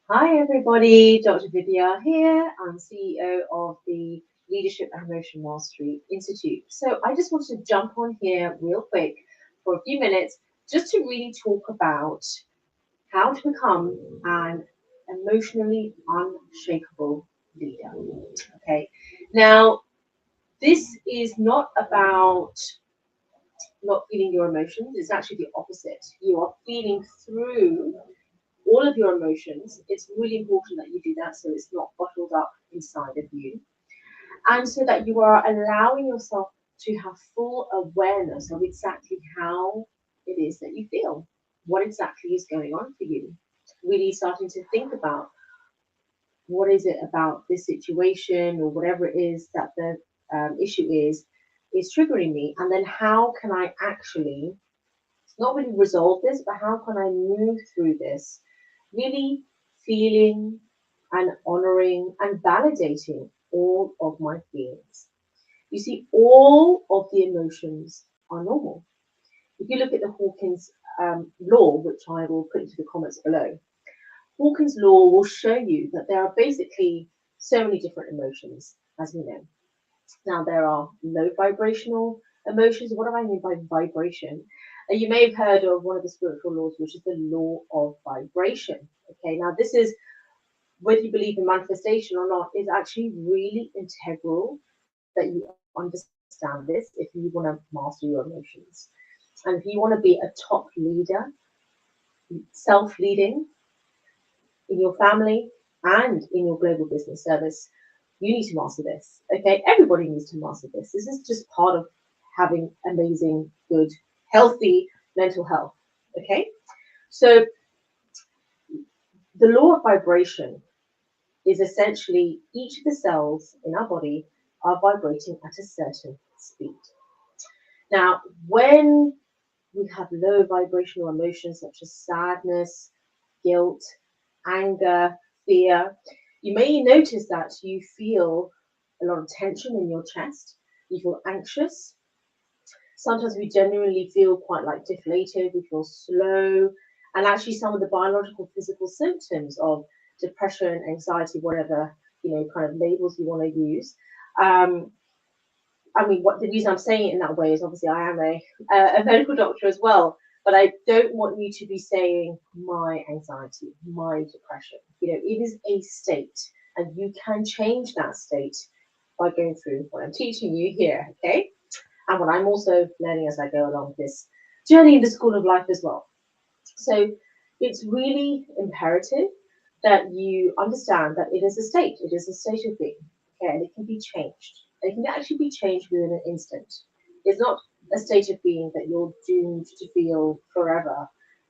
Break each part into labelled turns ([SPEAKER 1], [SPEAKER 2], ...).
[SPEAKER 1] Hi everybody, Dr. Vidya here. I'm CEO of the Leadership and Emotion Mastery Institute. So I just wanted to jump on here real quick for a few minutes just to really talk about how to become an emotionally unshakable leader. Okay. Now, this is not about not feeling your emotions, it's actually the opposite. You are feeling through all of your emotions. It's really important that you do that so it's not bottled up inside of you. And so that you are allowing yourself to have full awareness of exactly how it is that you feel, what exactly is going on for you. Really starting to think about what is it about this situation or whatever it is that the issue is triggering me, and then how can I actually not really resolve this, but how can I move through this, really feeling and honoring and validating all of my feelings. You see, all of the emotions are normal. If you look at the Hawkins law, which I will put into the comments below, Hawkins law will show you that there are basically so many different emotions, as we know. Now, there are low vibrational emotions. What do I mean by vibration? You may have heard of one of the spiritual laws, which is the law of vibration. Okay, now this is, whether you believe in manifestation or not, is actually really integral that you understand this if you want to master your emotions. And if you want to be a top leader, self leading in your family and in your global business service, you need to master this. Okay, everybody needs to master this. This is just part of having amazing, good, healthy mental health. Okay, so the law of vibration is essentially each of the cells in our body are vibrating at a certain speed. Now, when we have low vibrational emotions such as sadness, guilt, anger, fear, you may notice that you feel a lot of tension in your chest. You feel anxious. Sometimes we genuinely feel quite like deflated. We feel slow. And actually, some of the biological, physical symptoms of depression, anxiety, whatever, kind of labels you want to use. Um, I mean, what the reason I'm saying it in that way is obviously I am a medical doctor as well, but I don't want you to be saying my anxiety, my depression. It is a state, and you can change that state by going through what I'm teaching you here, okay? And what I'm also learning as I go along this journey in the school of life as well. So it's really imperative that you understand that it is a state. It is a state of being, okay, and it can be changed. It can actually be changed within an instant. It's not a state of being that you're doomed to feel forever.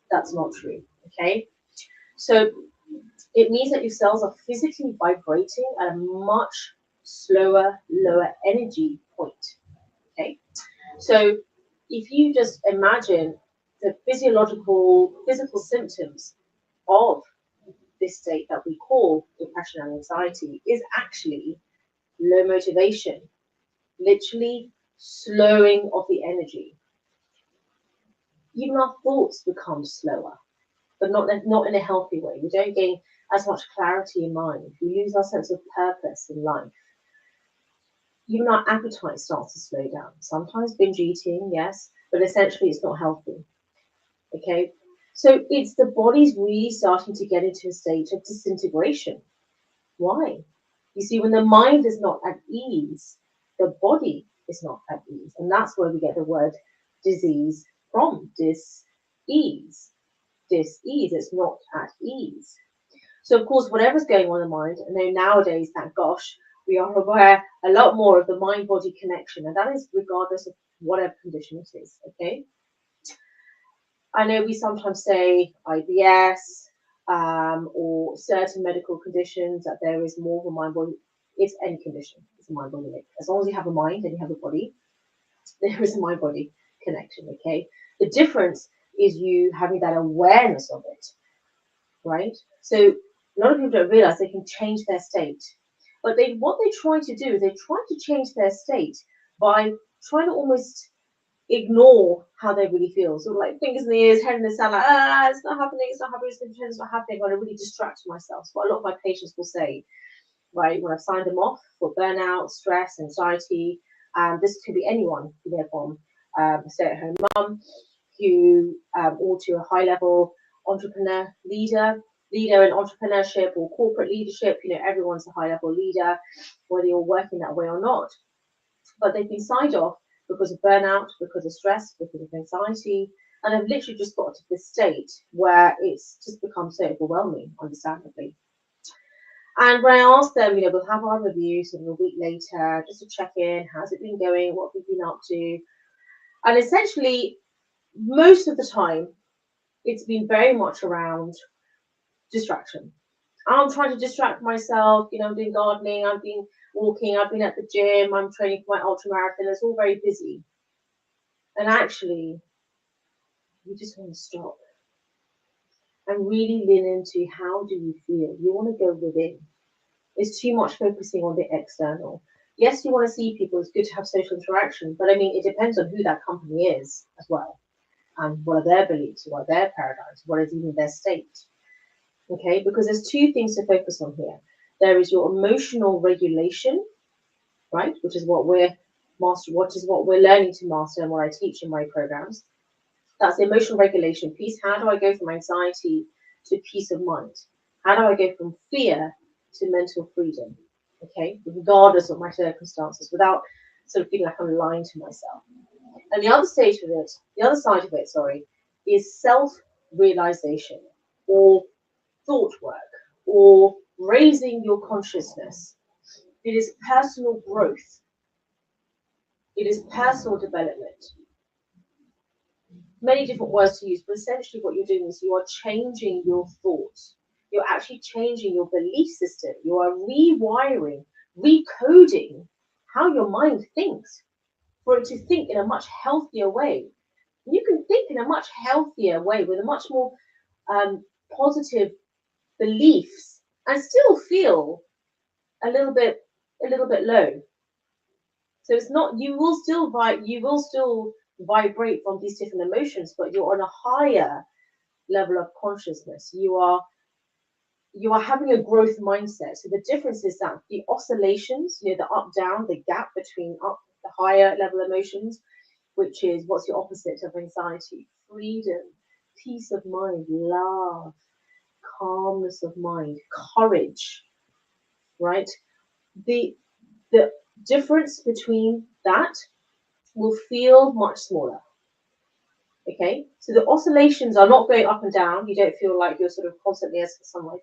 [SPEAKER 1] That's not true, okay? So it means that your cells are physically vibrating at a much slower, lower energy point, okay? So if you just imagine the physical symptoms of this state that we call depression and anxiety is actually low motivation, literally slowing of the energy. Even our thoughts become slower, but not in a healthy way. We don't gain as much clarity in mind. We lose our sense of purpose in life. Even our appetite starts to slow down. Sometimes binge eating, yes, but essentially it's not healthy. Okay, so it's the body's really starting to get into a state of disintegration. Why? You see, when the mind is not at ease, the body is not at ease. And that's where we get the word disease from, dis-ease. Dis-ease, it's not at ease. So, of course, whatever's going on in the mind, I know nowadays, thank gosh, we are aware a lot more of the mind body connection, and that is regardless of whatever condition it is, okay? I know we sometimes say IBS or certain medical conditions that there is more of a mind body. It's any condition, it's a mind body link. As long as you have a mind and you have a body, there is a mind body connection, okay? The difference is you having that awareness of it, right? So a lot of people don't realize they can change their state. But what they try to do is they try to change their state by trying to almost ignore how they really feel. So like fingers in the ears, head in the sand, like, it's not happening, it's not happening, it's not happening. I really distract myself. So a lot of my patients will say, right, when I've signed them off for burnout, stress, anxiety, this could be anyone, from a stay-at-home mum who, or to a high-level entrepreneur, leader in entrepreneurship or corporate leadership. Everyone's a high-level leader, whether you're working that way or not. But they've been signed off because of burnout, because of stress, because of anxiety, and have literally just got to this state where it's just become so overwhelming, understandably. And when I ask them, we'll have our review sort of a week later, just to check in, how's it been going, what have we been up to? And essentially, most of the time, it's been very much around distraction. I'm trying to distract myself, I'm doing gardening, I've been walking, I've been at the gym, I'm training for my ultra marathon. It's all very busy. And actually, you just want to stop and really lean into how do you feel. You want to go within. It's too much focusing on the external. Yes, you want to see people. It's good to have social interaction, but I mean, it depends on who that company is as well, and what are their beliefs, what are their paradigms, what is even their state. Okay, because there's two things to focus on here. There is your emotional regulation, right, which is what we're learning to master and what I teach in my programs. That's the emotional regulation piece. How do I go from anxiety to peace of mind? How do I go from fear to mental freedom? Okay, regardless of my circumstances, without sort of feeling like I'm lying to myself. And the other side of it, is self-realization or thought work or raising your consciousness. It is personal growth. It is personal development. Many different words to use, but essentially what you're doing is you are changing your thoughts. You're actually changing your belief system. You are rewiring, recoding how your mind thinks for it to think in a much healthier way. And you can think in a much healthier way with a much more positive beliefs and still feel a little bit low. So it's not, you will still vibrate from these different emotions, but you're on a higher level of consciousness. You are having a growth mindset. So the difference is that the oscillations, the up down, the gap between up the higher level emotions, which is what's your opposite of anxiety? Freedom, peace of mind, love, calmness of mind, courage, right? The difference between that will feel much smaller. Okay, so the oscillations are not going up and down. You don't feel like you're sort of constantly, as some of my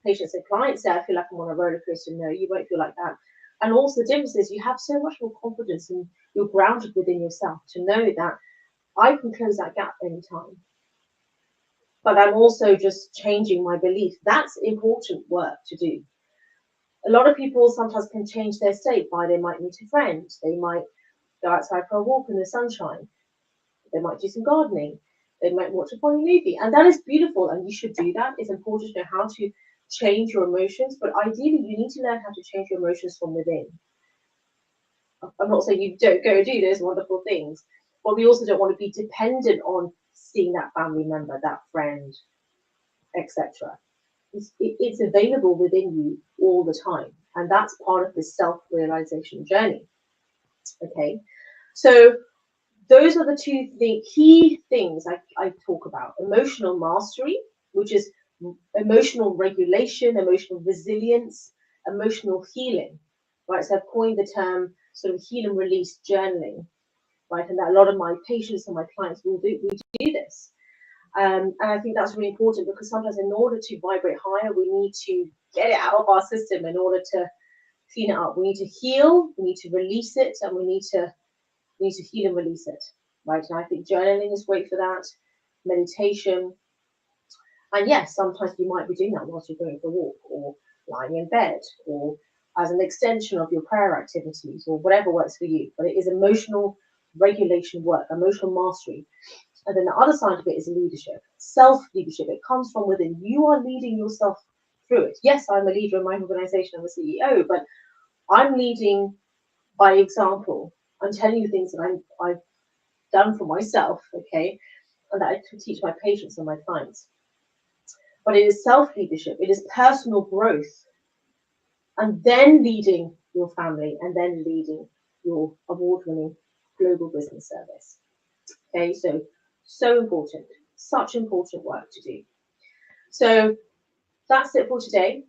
[SPEAKER 1] patients and clients say, I feel like I'm on a roller coaster. No, you won't feel like that. And also the difference is you have so much more confidence and you're grounded within yourself to know that I can close that gap anytime. But I'm also just changing my belief. That's important work to do. A lot of people sometimes can change their state by they might meet a friend. They might go outside for a walk in the sunshine. They might do some gardening. They might watch a funny movie. And that is beautiful, and you should do that. It's important to know how to change your emotions, but ideally you need to learn how to change your emotions from within. I'm not saying you don't go do those wonderful things, but we also don't want to be dependent on seeing that family member, that friend, etc. It's available within you all the time, and that's part of the self-realization journey. Okay, so those are the two key things I talk about. Emotional mastery, which is emotional regulation, emotional resilience, emotional healing, right? So I've coined the term sort of heal and release journaling, right? And that a lot of my patients and my clients we do this. And I think that's really important because sometimes in order to vibrate higher, we need to get it out of our system in order to clean it up. We need to heal, we need to release it, and we need to heal and release it, right? And I think journaling is great for that, meditation. And yes, sometimes you might be doing that whilst you're going for a walk or lying in bed or as an extension of your prayer activities or whatever works for you. But it is emotional regulation work, emotional mastery. And then the other side of it is leadership, self-leadership. It comes from within. You are leading yourself through it. Yes, I'm a leader in my organization, I'm a CEO, but I'm leading by example. I'm telling you things that I've done for myself, okay, and that I teach my patients and my clients. But it is self-leadership, it is personal growth, and then leading your family, and then leading your award-winning global business service. Okay, so important, such important work to do. So that's it for today.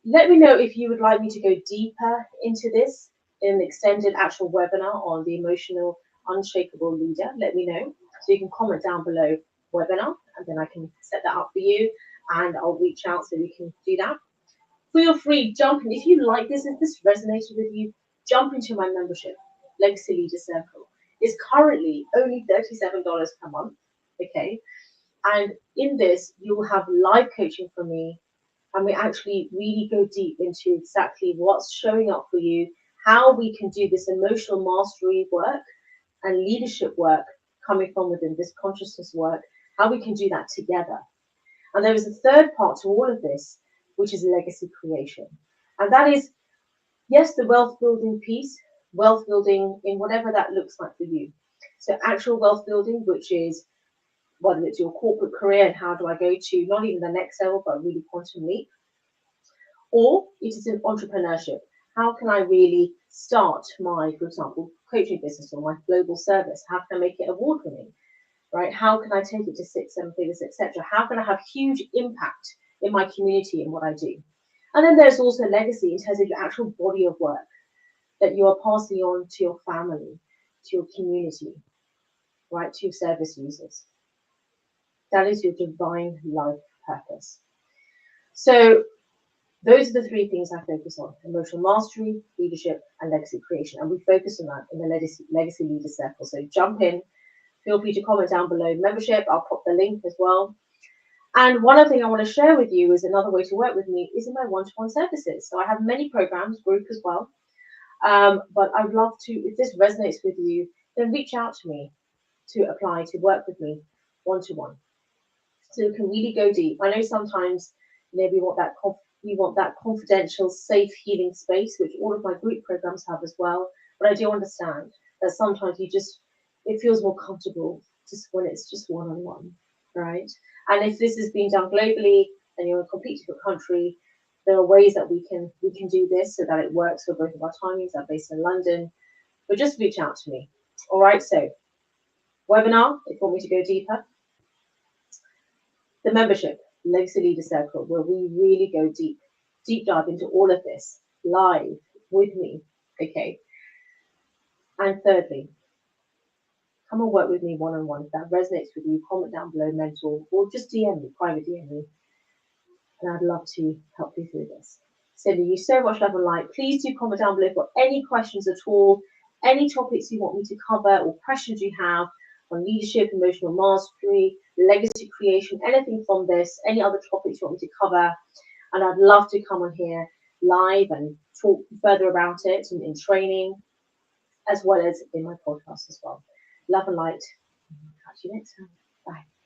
[SPEAKER 1] Let me know if you would like me to go deeper into this in an extended actual webinar on the emotional unshakable leader. Let me know. So you can comment down below webinar, and then I can set that up for you, and I'll reach out so we can do that. Feel free, jump in. If you like this, if this resonated with you, jump into my membership, Legacy Leader Circle. It's currently only $37 per month, okay? And in this, you will have live coaching from me, and we actually really go deep into exactly what's showing up for you, how we can do this emotional mastery work and leadership work coming from within this consciousness work, how we can do that together. And there is a third part to all of this, which is legacy creation. And that is, yes, the wealth building piece, wealth building in whatever that looks like for you. So actual wealth building, which is whether it's your corporate career and how do I go to not even the next level, but really quantum leap, or it is in entrepreneurship. How can I really start my, for example, coaching business or my global service? How can I make it award winning? Right? How can I take it to 6, 7 figures, etc.? How can I have huge impact in my community and what I do? And then there's also legacy in terms of your actual body of work that you are passing on to your family, to your community, right? To your service users. That is your divine life purpose. So those are the 3 things I focus on: emotional mastery, leadership, and legacy creation. And we focus on that in the Legacy Leader Circle. So jump in. Feel free to comment down below membership. I'll put the link as well. And one other thing I want to share with you is another way to work with me is in my one-to-one services. So I have many programs, group as well. But I'd love to, if this resonates with you, then reach out to me to apply to work with me one-to-one. So we can really go deep. I know sometimes we want that confidential, safe healing space, which all of my group programs have as well. But I do understand that sometimes it feels more comfortable just when it's just one-on-one, right? And if this is being done globally and you're in a completely different country, there are ways that we can do this so that it works for both of our timings. I'm based in London, but just reach out to me. All right, so webinar, if you want me to go deeper. The membership, Legacy Leader Circle, where we really go deep dive into all of this live with me, okay? And thirdly, come and work with me one-on-one. If that resonates with you, comment down below, mentor, or just DM me, private DM me. And I'd love to help you through this. Sending you so much love and light. Please do comment down below for any questions at all, any topics you want me to cover or questions you have on leadership, emotional mastery, legacy creation, anything from this, any other topics you want me to cover. And I'd love to come on here live and talk further about it and in training, as well as in my podcast as well. Love and light. Catch you next time. Bye.